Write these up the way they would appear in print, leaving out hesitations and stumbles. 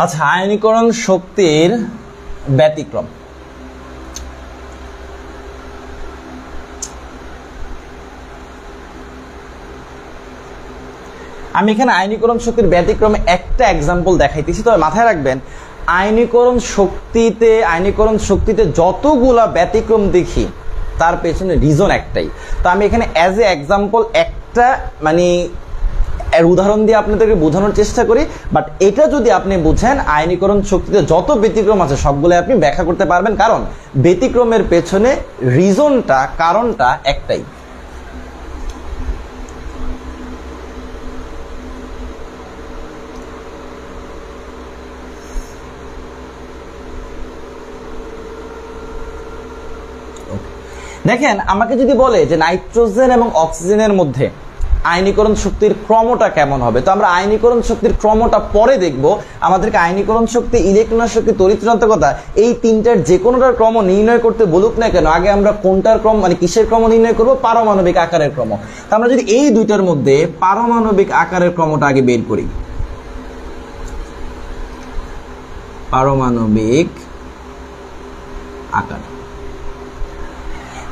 আচ্ছা, আয়নীকরণ শক্তির ব্যতিক্রম। আমি এখানে আয়নীকরণ শক্তির ব্যতিক্রমে একটা এক্সাম্পল দেখাইতেছি, তবে মাথায় রাখবেন আয়নীকরণ শক্তিতে যতগুলা ব্যতিক্রম দেখি তার পেছনে রিজন একটাই। তো আমি এখানে অ্যাজ এ এক্সাম্পল একটা এর উদাহরণ দিয়ে আপনাদেরকে বোঝানোর চেষ্টা করি, বাট এটা যদি আপনি বুঝেন আয়নীকরণ শক্তিতে যত ব্যতিক্রম আছে সবগুলো আপনি ব্যাখ্যা করতে পারবেন, কারণ ব্যতিক্রমের পেছনে কারণটা একটাই। দেখেন, আমাকে যদি বলে যে নাইট্রোজেন এবং অক্সিজেনের মধ্যে আয়নীকরণ শক্তির ক্রমটা কেমন হবে, তো আমরা আয়নীকরণ শক্তির ক্রমটা পরে দেখব। আমাদেরকে আয়নীকরণ শক্তি, ইলেকট্রন শক্তি, তড়িৎচঞ্চকতা এই তিনটার যে কোনোটার ক্রম নির্ণয় করতে বলুক না কেন, আগে আমরা কোনটার ক্রম কিসের ক্রম নির্ণয় করব? পারমাণবিক আকারের ক্রম। তো আমরা যদি এই দুইটার মধ্যে পারমাণবিক আকারের ক্রমটা আগে বের করি, পারমাণবিক আকার।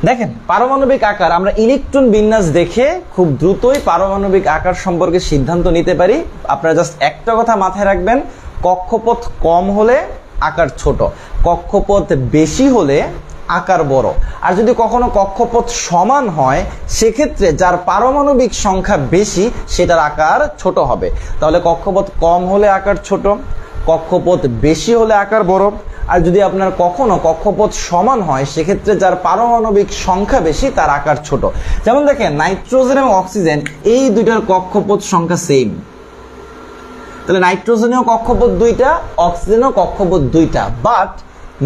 দেখেন, পারমাণবিক আকার আমরা ইলেকট্রন বিন্যাস দেখে খুব দ্রুতই পারমাণবিক আকার সম্পর্কে সিদ্ধান্ত নিতে পারি। আপনারা জাস্ট একটা কথা মাথায় রাখবেন, কক্ষপথ কম হলে আকার ছোট, কক্ষপথ বেশি হলে আকার বড়। আর যদি কখনো কক্ষপথ সমান হয় সেক্ষেত্রে যার পারমাণবিক সংখ্যা বেশি সেটার আকার ছোট হবে। তাহলে কক্ষপথ কম হলে আকার ছোট, কক্ষপথ বেশি হলে আকার বড়। আর যদি আপনার কখনো কক্ষপথ সমান হয় সেক্ষেত্রে যার পারমাণবিক সংখ্যা বেশি তার আকার ছোট। যেমন দেখেন, নাইট্রোজেন এবং অক্সিজেন এই দুইটার কক্ষপথ সংখ্যা সেম, তাহলে নাইট্রোজেনেও কক্ষপথ দুইটা, অক্সিজেনেও কক্ষপথ দুইটা, বাট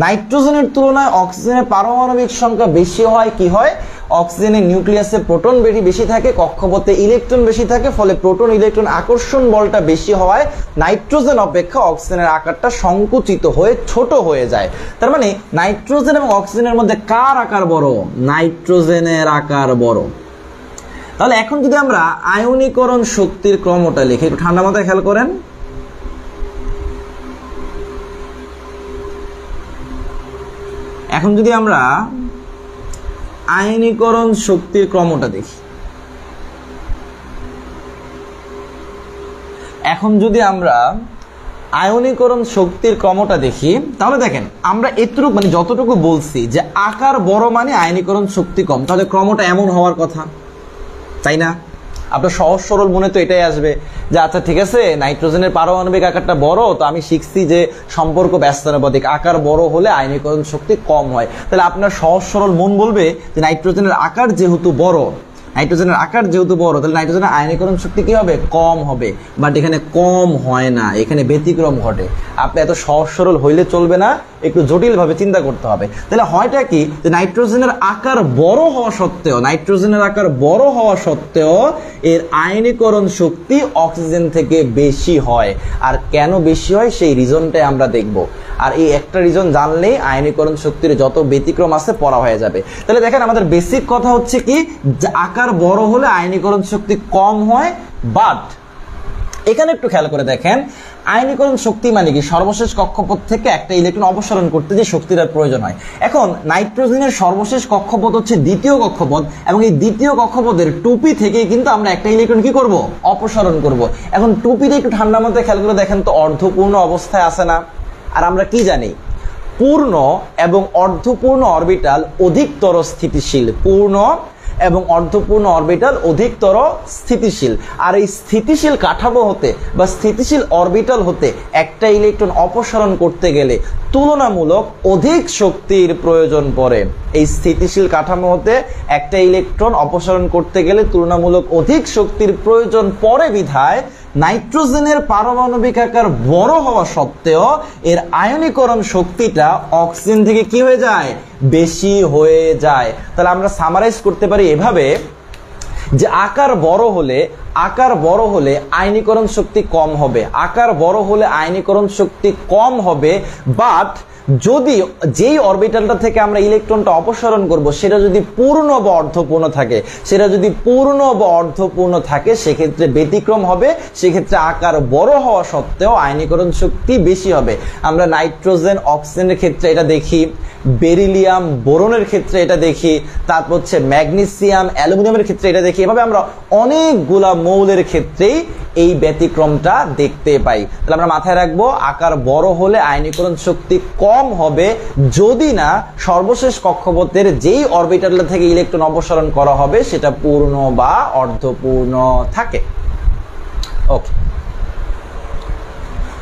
নাইট্রোজেনের তুলনায় অক্সিজেনের পারমাণবিক সংখ্যা বেশি হয়। কি হয়? অক্সিজেনের নিউক্লিয়াসে প্রোটন বেশি থাকে, কক্ষপথে ইলেকট্রন বেশি থাকে, ফলে প্রোটন ইলেকট্রন আকর্ষণ বলটা বেশি হওয়ায় নাইট্রোজেন অপেক্ষা অক্সিজেনের আকারটা সংকুচিত হয়ে ছোট হয়ে যায়। তার মানে নাইট্রোজেন এবং অক্সিজেনের মধ্যে কার আকার বড়? নাইট্রোজেনের আকার বড়। তাহলে এখন যদি আমরা আয়নীকরণ শক্তির ক্রমটা লিখি, একটু ঠান্ডা মাথায় খেয়াল করেন। এখন যদি আমরা আয়নীকরণ শক্তির ক্রমটা দেখি, তাহলে দেখেন আমরা এতটুকু যতটুকু বলছি যে আকার বড় মানে আয়নীকরণ শক্তি কম, তাহলে ক্রমটা এমন হওয়ার কথা, তাই না? আপনার সহজ সরল মনে তো এটাই আসবে যে আচ্ছা ঠিক আছে, নাইট্রোজেনের পারমাণবিক আকারটা বড়, তো আমি শিখছি যে সম্পর্ক ব্যস্তানুপাতিক, আকার বড় হলে আয়নীকরণ শক্তি কম হয়। তাহলে আপনার সহজ সরল মন বলবে যে নাইট্রোজেনের আকার যেহেতু বড়, তাহলে নাইট্রোজেনের আয়নীকরণ শক্তি কি হবে? কম হবে। বাট এখানে কম হয় না, এখানে ব্যতিক্রম ঘটে। আপনি এত সহজ সরল হইলে চলবে না, একটু জটিল ভাবে চিন্তা করতে হবে। তাহলে হয়টা কি, যে নাইট্রোজেনের আকার বড় হওয়া সত্ত্বেও এর আয়নীকরণ শক্তি অক্সিজেন থেকে বেশি হয়। আর কেন বেশি হয় সেই রিজনটাই আমরা দেখব। আর এই একটা রিজন জানলেই আয়নীকরণ শক্তির যত ব্যতিক্রম আছে পড়া হয়ে যাবে। তাহলে দেখেন, আমাদের বেসিক কথা হচ্ছে কি, যে আকার বড় হলে আয়নীকরণ শক্তি কম হয়। বাট এখানে একটু খেয়াল করে দেখেন, আয়নীকরণ শক্তি মানে কি? সর্বশেষ কক্ষপথ থেকে একটা ইলেকট্রন অপসারণ করতে যে শক্তিটার প্রয়োজন হয়। এখন নাইট্রোজেনের সর্বশেষ কক্ষপথ হচ্ছে দ্বিতীয় কক্ষপথ, এবং এই দ্বিতীয় কক্ষপথের টুপি থেকে কিন্তু আমরা একটা ইলেকট্রন কি করব? অপসারণ করব। এখন টুপিটা একটু ঠান্ডা মাথায় খেয়াল করে দেখেন তো, অর্ধপূর্ণ অবস্থায় আছে না? আর আমরা কি জানি, পূর্ণ এবং অর্ধপূর্ণ অরবিটাল অধিকতর স্থিতিশীল, পূর্ণ এবং অর্ধপূর্ণ অরবিটাল অধিকতর স্থিতিশীল। আর এই স্থিতিশীল কাঠামো হতে বা স্থিতিশীল অরবিটাল হতে একটা ইলেকট্রন অপসারণ করতে গেলে তুলনামূলক অধিক শক্তির প্রয়োজন পড়ে। এই স্থিতিশীল কাঠামো হতে একটা ইলেকট্রন অপসারণ করতে গেলে তুলনামূলক অধিক শক্তির প্রয়োজন পড়ে বিধায় নাইট্রোজেনের পারমাণবিক আকার বড় হওয়া সত্ত্বেও এর আয়নীকরণ শক্তিটা অক্সিজেন থেকে কি হয়ে যায়? বেশি হয়ে যায়। তাহলে আমরা সামারাইজ করতে পারি এভাবে যে আকার বড় হলে আয়নীকরণ শক্তি কম হবে, বাট যদি যেই অরবিটালটা থেকে আমরা ইলেকট্রনটা অপসারণ করব সেটা যদি পূর্ণ বা অর্ধপূর্ণ থাকে, সেক্ষেত্রে ব্যতিক্রম হবে, সেক্ষেত্রে আকার বড় হওয়া সত্ত্বেও আয়নীকরণ শক্তি বেশি হবে। আমরা নাইট্রোজেন অক্সিজেনের ক্ষেত্রে এটা দেখি, বেরিলিয়াম বোরনের ক্ষেত্রে এটা দেখি, তারপর হচ্ছে ম্যাগনেসিয়াম অ্যালুমিনিয়ামের ক্ষেত্রে এটা দেখি। এভাবে আমরা অনেকগুলা মৌলের ক্ষেত্রেই এই ব্যতিক্রমটা দেখতে পাই। তাহলে আমরা মাথায় রাখবো, আকার বড় হলে আয়নীকরণ শক্তি কম হবে যদি না সর্বশেষ কক্ষপথের যেই অরবিটালটা থেকে ইলেকট্রন অপসারণ করা হবে সেটা পূর্ণ বা অর্ধপূর্ণ থাকে। ওকে,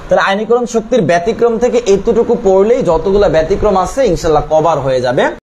তাহলে আয়নীকরণ শক্তির ব্যতিক্রম থেকে এতটুকু পড়লেই যতগুলা ব্যতিক্রম আছে ইনশাআল্লাহ কভার হয়ে যাবে।